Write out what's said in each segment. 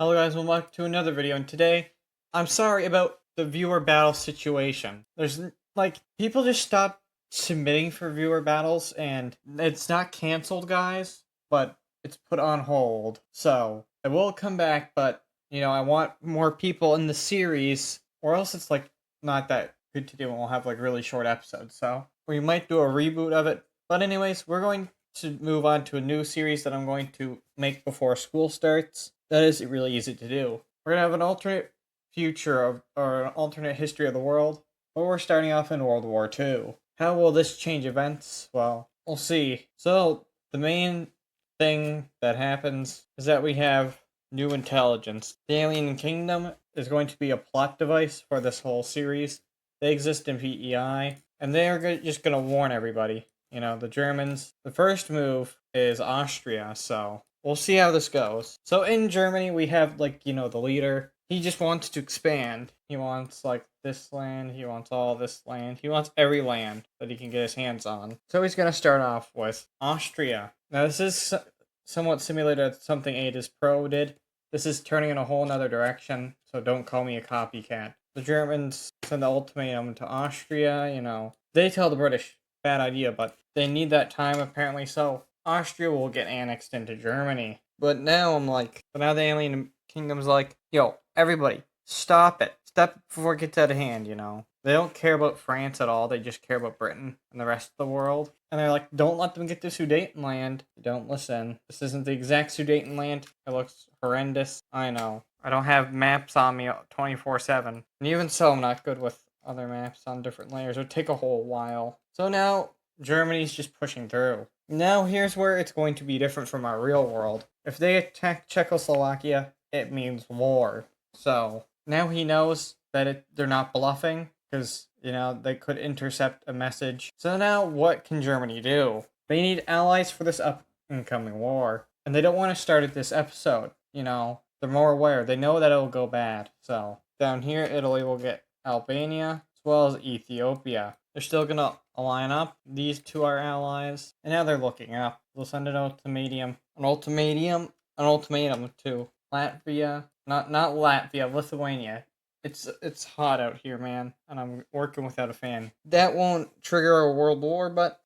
Hello guys, welcome back to another video, and today, I'm sorry about the viewer battle situation. People just stopped submitting for viewer battles, and it's not canceled, guys, but it's put on hold. So, it will come back, but, I want more people in the series, or else it's, not that good to do, and we'll have, really short episodes, so we might do a reboot of it. But anyways, we're going to move on to a new series that I'm going to make before school starts. That is really easy to do. We're gonna have an alternate future or an alternate history of the world, but we're starting off in World War II. How will this change events? Well, we'll see. So, the main thing that happens is that we have new intelligence. The Alien Kingdom is going to be a plot device for this whole series. They exist in PEI, and they're just gonna warn everybody. The Germans. The first move is Austria, so we'll see how this goes. So in Germany, we have, the leader. He just wants to expand. He wants, this land. He wants all this land. He wants every land that he can get his hands on. So he's going to start off with Austria. Now, this is somewhat similar to something Adas Pro did. This is turning in a whole nother direction, so don't call me a copycat. The Germans send the ultimatum to Austria, They tell the British, bad idea, but they need that time apparently, so Austria will get annexed into Germany. But now now the Alien Kingdom's like, yo, everybody, stop it. Stop before it gets out of hand, They don't care about France at all, they just care about Britain and the rest of the world. And they're like, don't let them get to Sudetenland. Don't listen. This isn't the exact Sudetenland. It looks horrendous. I know. I don't have maps on me 24/7. And even so, I'm not good with other maps on different layers. It would take a whole while. So now, Germany's just pushing through. Now, here's where it's going to be different from our real world. If they attack Czechoslovakia, it means war. So, now he knows that they're not bluffing, because, they could intercept a message. So now, what can Germany do? They need allies for this incoming war. And they don't want to start at this episode, They're more aware. They know that it'll go bad. So, down here, Italy will get Albania, as well as Ethiopia. They're still gonna line up. These two are allies, and now they're looking up. They'll send an ultimatum to Latvia. Not Latvia, Lithuania. It's hot out here, man, and I'm working without a fan. That won't trigger a world war, but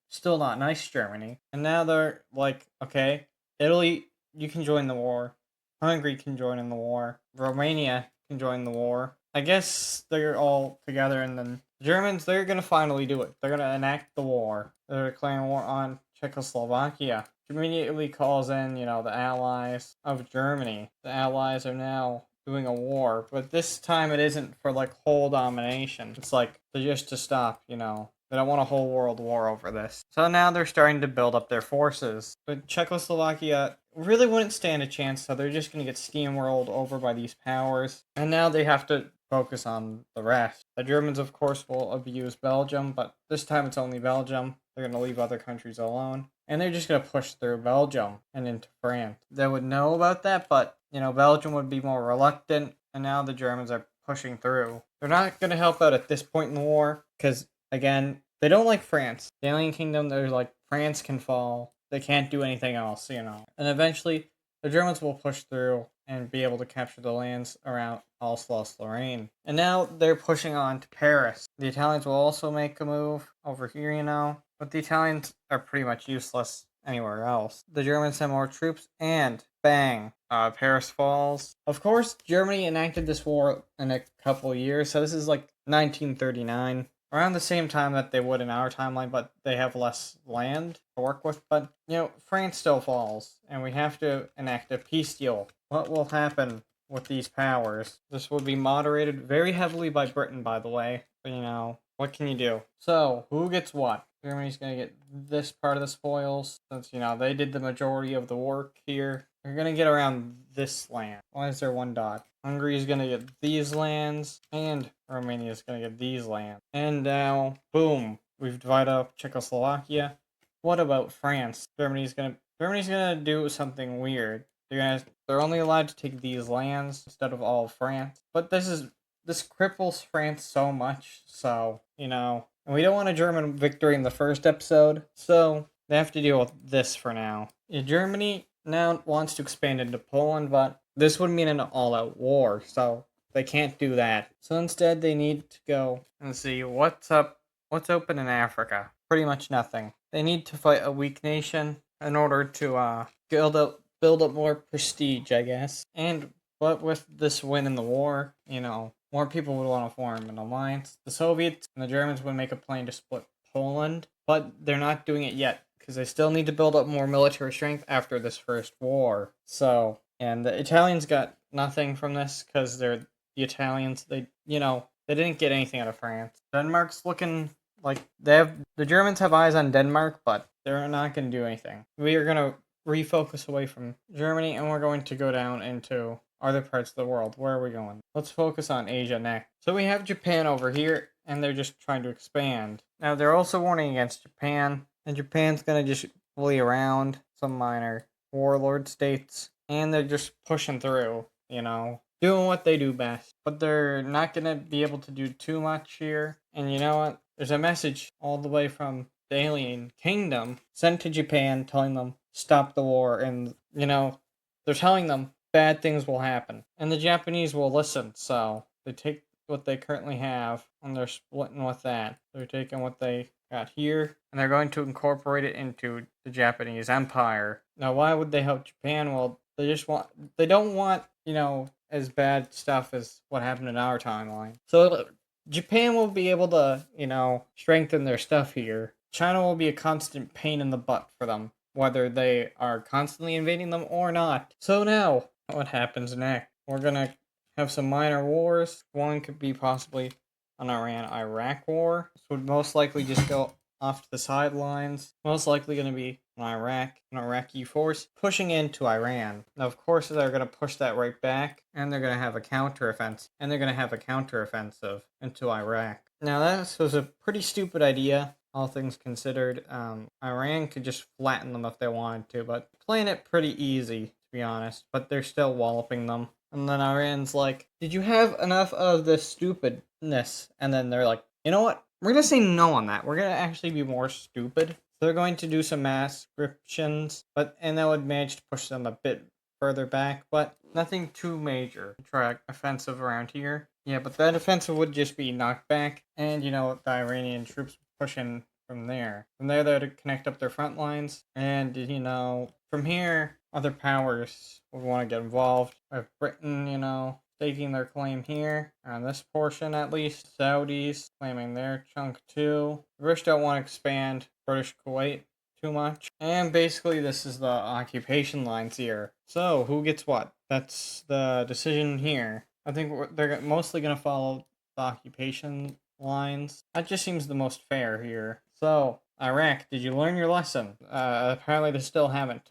still not nice, Germany. And now they're like, okay, Italy, you can join the war. Hungary can join in the war. Romania can join the war. I guess they're all together, and then the Germans, they're going to finally do it. They're going to enact the war. They're declaring war on Czechoslovakia. Which immediately calls in, the allies of Germany. The allies are now doing a war, but this time it isn't for, whole domination. It's they're just to stop, They don't want a whole world war over this. So now they're starting to build up their forces. But Czechoslovakia really wouldn't stand a chance, so they're just going to get steamrolled over by these powers. And now they have to focus on the rest. The Germans, of course, will abuse Belgium, but this time it's only Belgium. They're going to leave other countries alone. And they're just going to push through Belgium and into France. They would know about that, but, Belgium would be more reluctant, and now the Germans are pushing through. They're not going to help out at this point in the war, because, again, they don't like France. The Alien Kingdom, they're like, France can fall. They can't do anything else, And eventually, the Germans will push through and be able to capture the lands around Alsace-Lorraine. And now they're pushing on to Paris. The Italians will also make a move over here, But the Italians are pretty much useless anywhere else. The Germans send more troops, and bang, Paris falls. Of course, Germany enacted this war in a couple years, so this is 1939. Around the same time that they would in our timeline, but they have less land to work with. But, France still falls, and we have to enact a peace deal. What will happen with these powers? This will be moderated very heavily by Britain, by the way. But, what can you do? So, who gets what? Germany's going to get this part of the spoils, since, they did the majority of the work here. They're going to get around this land. Why is there one dot? Hungary is going to get these lands, and Romania is going to get these lands. And now, boom, we've divided up Czechoslovakia. What about France? Germany's gonna do something weird. They're only allowed to take these lands instead of all of France. But this cripples France so much, so, and we don't want a German victory in the first episode, so they have to deal with this for now. Germany, now wants to expand into Poland, but this would mean an all-out war, so they can't do that. So instead, they need to go and see what's up, what's open in Africa. Pretty much nothing. They need to fight a weak nation in order to build up more prestige, I guess. But with this win in the war, more people would want to form an alliance. The Soviets and the Germans would make a plan to split Poland, but they're not doing it yet because they still need to build up more military strength after this first war. So, and the Italians got nothing from this because they're the Italians. They didn't get anything out of France. Denmark's looking like the Germans have eyes on Denmark, but they're not going to do anything. We are going to refocus away from Germany, and we're going to go down into other parts of the world. Where are we going? Let's focus on Asia next. So we have Japan over here, and they're just trying to expand. Now, they're also warning against Japan, and Japan's going to just bully around some minor warlord states, and they're just pushing through, doing what they do best. But they're not going to be able to do too much here. And you know what? There's a message all the way from the alien kingdom sent to Japan telling them stop the war, and they're telling them bad things will happen, and the Japanese will listen. So they take what they currently have, and they're splitting with that. They're taking what they got here, and they're going to incorporate it into the Japanese Empire. Now, why would they help Japan? Well, they don't want as bad stuff as what happened in our timeline. So Japan will be able to strengthen their stuff here. China will be a constant pain in the butt for them, whether they are constantly invading them or not. So now, what happens next? We're gonna have some minor wars. One could be possibly an Iran-Iraq war. This would most likely just go off to the sidelines. Most likely going to be an Iraqi force pushing into Iran. Now, of course, they're going to push that right back, and they're going to have a counteroffensive, into Iraq. Now, this was a pretty stupid idea, all things considered. Iran could just flatten them if they wanted to, but playing it pretty easy, to be honest. But they're still walloping them. And then Iran's like, did you have enough of this stupidness? And then they're like, you know what? We're going to say no on that. We're going to actually be more stupid. So they're going to do some mass conscriptions, and that would manage to push them a bit further back, but nothing too major to try offensive around here. Yeah, but that offensive would just be knocked back, and the Iranian troops push in from there. From there, they're to connect up their front lines, and from here, other powers would want to get involved. With Britain, staking their claim here, on this portion at least. Saudis claiming their chunk too. The British don't want to expand British Kuwait too much. And basically this is the occupation lines here. So who gets what? That's the decision here. I think they're mostly going to follow the occupation lines. That just seems the most fair here. So, Iraq, did you learn your lesson? Apparently they still haven't.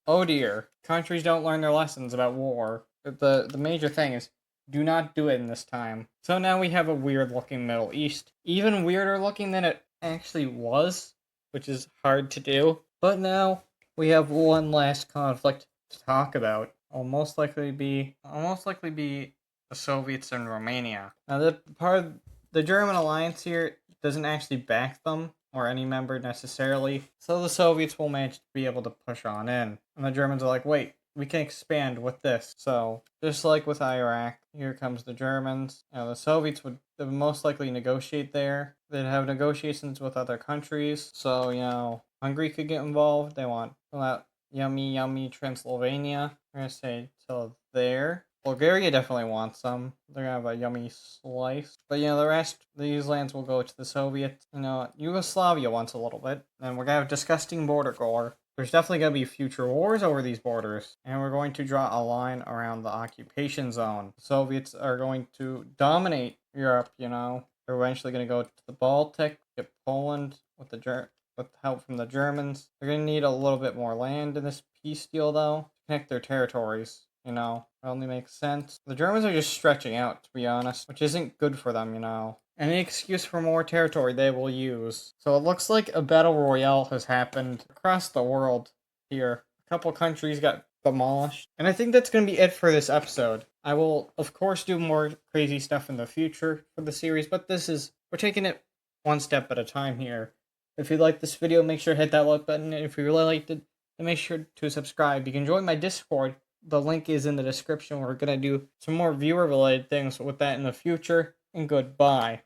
Oh dear. Countries don't learn their lessons about war. The major thing is, do not do it in this time. So now we have a weird looking Middle East. Even weirder looking than it actually was, which is hard to do. But now we have one last conflict to talk about. Will most likely be the Soviets and Romania. Now the part of the German alliance here doesn't actually back them or any member necessarily. So the Soviets will manage to be able to push on in. And the Germans are like, wait, we can expand with this. So, just like with Iraq, here comes the Germans. The Soviets would most likely negotiate there. They'd have negotiations with other countries. So, Hungary could get involved. They want that yummy Transylvania. We're going to say till there. Bulgaria definitely wants some. They're going to have a yummy slice. But, the rest, these lands will go to the Soviets. Yugoslavia wants a little bit. And we're going to have disgusting border gore. There's definitely going to be future wars over these borders, and we're going to draw a line around the occupation zone. The Soviets are going to dominate Europe, They're eventually going to go to the Baltic, get Poland with help from the Germans. They're going to need a little bit more land in this peace deal, though, to connect their territories, It only makes sense. The Germans are just stretching out, to be honest, which isn't good for them, Any excuse for more territory they will use. So it looks like a battle royale has happened across the world here. A couple countries got demolished. And I think that's going to be it for this episode. I will, of course, do more crazy stuff in the future for the series, but we're taking it one step at a time here. If you like this video, make sure to hit that like button. And if you really liked it, then make sure to subscribe. You can join my Discord. The link is in the description. We're going to do some more viewer related things with that in the future. And goodbye.